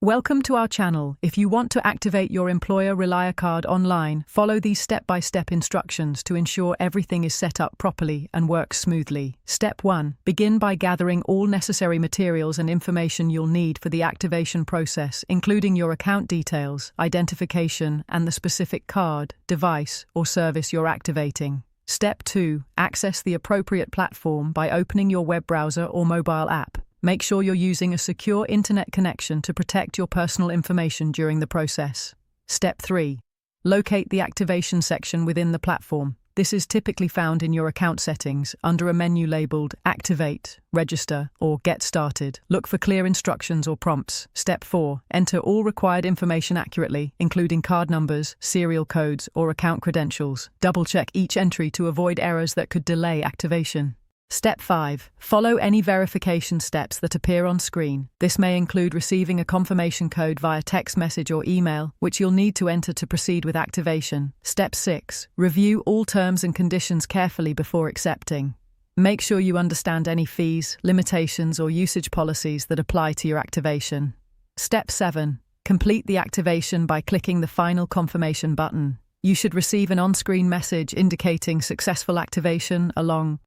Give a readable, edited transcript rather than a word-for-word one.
Welcome to our channel. If you want to activate your employer ReliaCard online, follow these step-by-step instructions to ensure everything is set up properly and works smoothly. Step 1. Begin by gathering all necessary materials and information you'll need for the activation process, including your account details, identification, and the specific card, device, or service you're activating. Step 2. Access the appropriate platform by opening your web browser or mobile app. Make sure you're using a secure internet connection to protect your personal information during the process. Step 3. Locate the activation section within the platform. This is typically found in your account settings under a menu labeled Activate, Register, or Get Started. Look for clear instructions or prompts. Step 4. Enter all required information accurately, including card numbers, serial codes, or account credentials. Double-check each entry to avoid errors that could delay activation. Step 5. Follow any verification steps that appear on screen. This may include receiving a confirmation code via text message or email, which you'll need to enter to proceed with activation. Step 6. Review all terms and conditions carefully before accepting. Make sure you understand any fees, limitations, or usage policies that apply to your activation. Step 7. Complete the activation by clicking the final confirmation button. You should receive an on-screen message indicating successful activation along